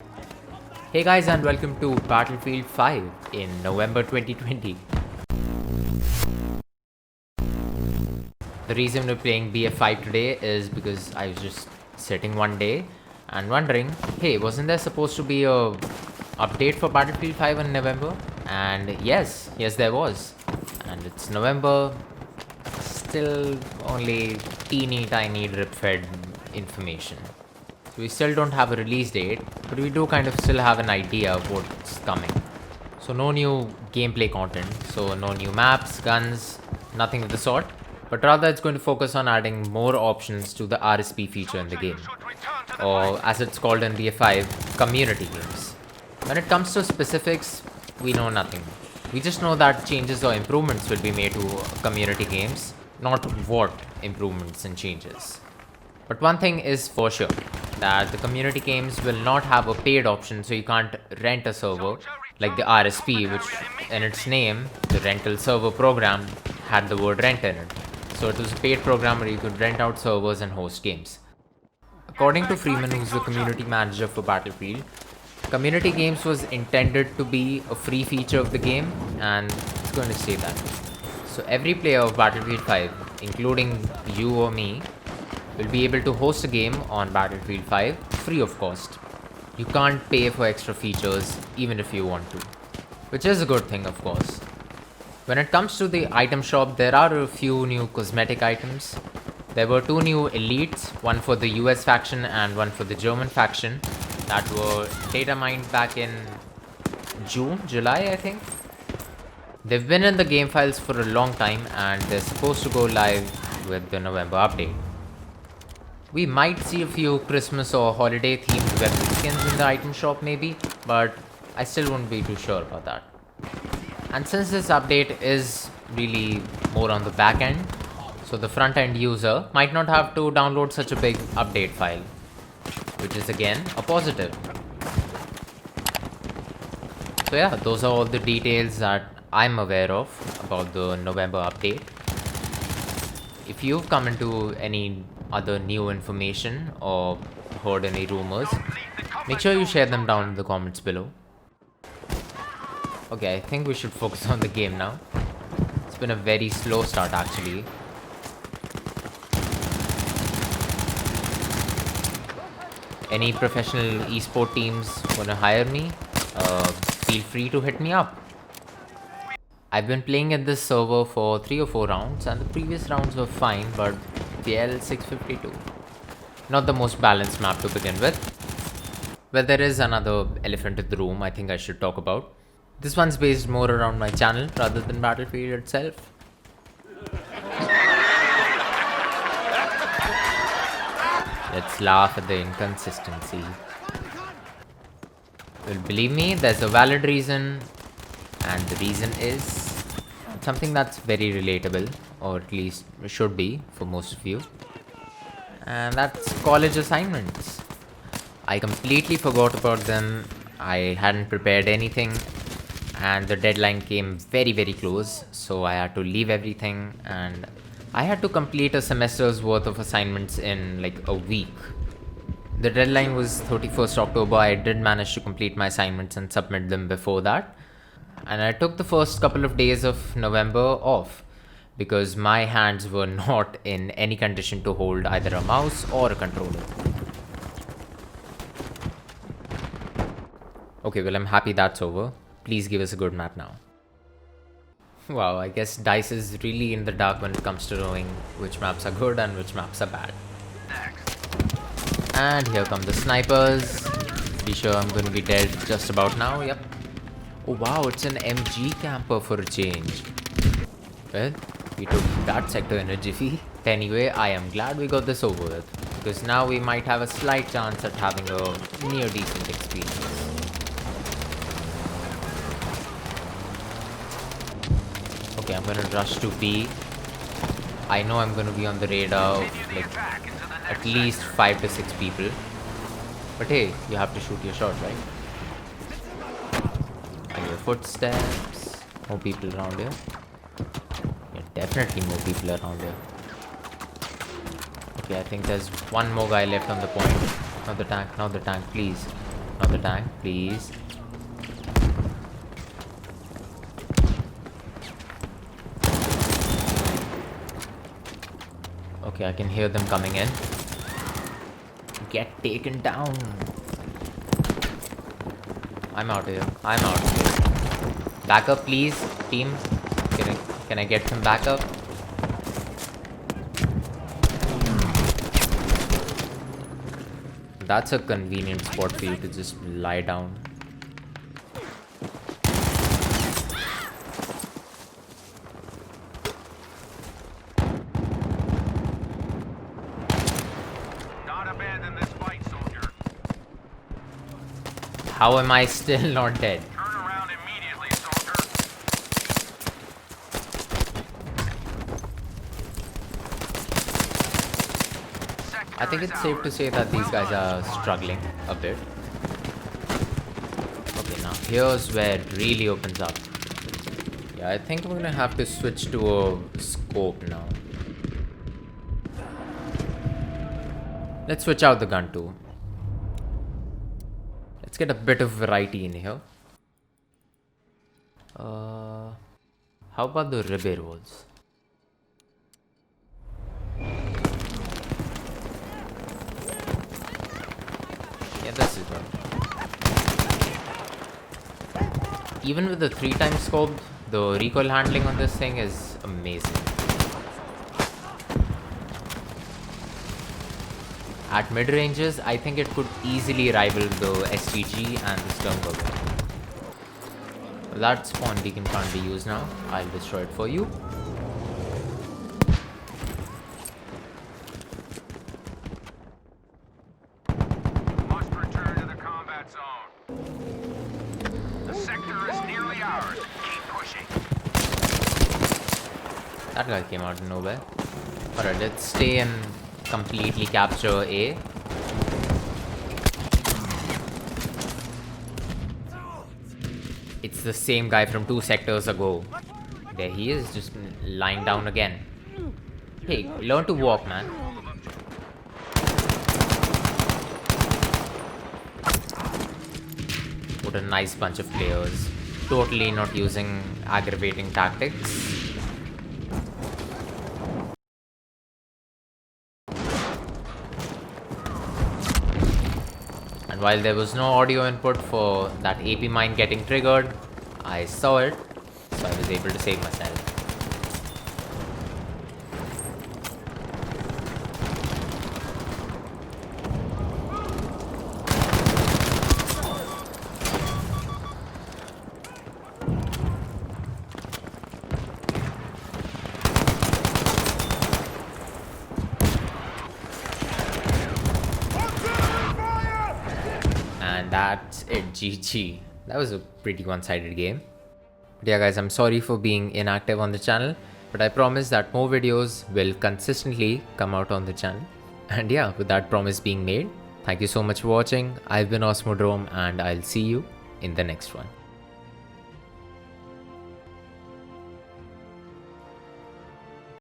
Hey guys, and welcome to Battlefield 5 in November 2020. The reason we're playing BF5 today is because I was just sitting one day and wondering, hey, wasn't there supposed to be a update for Battlefield 5 in November? And yes, there was. And it's November, still only teeny tiny drip fed information. So we still don't have a release date, but we do kind of still have an idea of what's coming. So no new gameplay content, so no new maps, guns, nothing of the sort, but rather it's going to focus on adding more options to the RSP feature in the game, or as it's called in BF5, community games. When it comes to specifics, we know nothing. We just know that changes or improvements will be made to community games, not what improvements and changes. But one thing is for sure, that the community games will not have a paid option, so you can't rent a server like the RSP, which in its name, the Rental Server Programme, had the word rent in it. So it was a paid program where you could rent out servers and host games. According to Freeman, who's the community manager for Battlefield, community games was intended to be a free feature of the game, and it's going to say that. So every player of Battlefield 5, including you or me, will be able to host a game on Battlefield 5 free of cost. You can't pay for extra features even if you want to, which is a good thing, of course. When it comes to the item shop, there are a few new cosmetic items. There were two new elites, one for the US faction and one for the German faction, that were data mined back in July, I think. They've been in the game files for a long time and they're supposed to go live with the November update. We might see a few Christmas or holiday themed weapon skins in the item shop maybe, but I still won't be too sure about that. And since this update is really more on the back end, so the front end user might not have to download such a big update file, which is again a positive. So yeah, those are all the details that I'm aware of about the November update. If you've come into any other new information or heard any rumors, make sure you share them down in the comments below. Okay, I think we should focus on the game now. It's been a very slow start actually. Any professional esport teams wanna hire me? Feel free to hit me up. I've been playing at this server for 3 or 4 rounds and the previous rounds were fine, but PL 652. Not the most balanced map to begin with. Well, there is another elephant in the room I think I should talk about. This one's based more around my channel rather than Battlefield itself. Let's laugh at the inconsistency. Well, believe me, there's a valid reason, and the reason is something that's very relatable, or at least should be for most of you, and that's college assignments. I completely forgot about them. I hadn't prepared anything, and the deadline came very close, so I had to leave everything and I had to complete a semester's worth of assignments in like a week. The deadline was 31st October. I did manage to complete my assignments and submit them before that. And I took the first couple of days of November off because my hands were not in any condition to hold either a mouse or a controller. Okay, well, I'm happy that's over. Please give us a good map now. Wow, I guess DICE is really in the dark when it comes to knowing which maps are good and which maps are bad. And here come the snipers. Be sure I'm going to be dead just about now. Yep. Oh wow, it's an MG camper for a change. Well, we took that sector in a jiffy. Anyway, I am glad we got this over with, because now we might have a slight chance at having a near decent experience. Okay, I'm gonna rush to B. I know I'm gonna be on the radar of like at least 5 to 6 people. But hey, you have to shoot your shot, right? I hear footsteps. More people around here. Yeah, definitely more people around here. Okay, I think there's one more guy left on the point. Not the tank, please. Not of the tank, please. Okay, I can hear them coming in. Get taken down. I'm out of here. I'm out of here. Backup, please, team. Can I get some backup? That's a convenient spot for you to just lie down. Not abandon this fight, soldier. How am I still not dead? Turn around immediately, soldier. I think it's safe to say that these guys are struggling a bit. Okay, now here's where it really opens up. Yeah, I think we're gonna have to switch to a scope now. Let's switch out the gun too. Let's get a bit of variety in here. How about the ribby rolls? Yeah, this is one. Even with the 3x scope, the recoil handling on this thing is amazing. At mid ranges, I think it could easily rival the STG and the Sternberger. Well, that spawn beacon can't be used now. I'll destroy it for you. Must return to the combat zone. The sector is nearly ours. Keep pushing. That guy came out of nowhere. Alright, let's stay and completely capture A. It's the same guy from 2 sectors ago. There he is, just lying down again. Hey, learn to walk, man. What a nice bunch of players. Totally not using aggravating tactics. And while there was no audio input for that AP mine getting triggered, I saw it, so I was able to save myself. And that's it, GG. That was a pretty one-sided game. But yeah guys, I'm sorry for being inactive on the channel, but I promise that more videos will consistently come out on the channel. And yeah, with that promise being made, thank you so much for watching. I've been Osmodrome and I'll see you in the next one.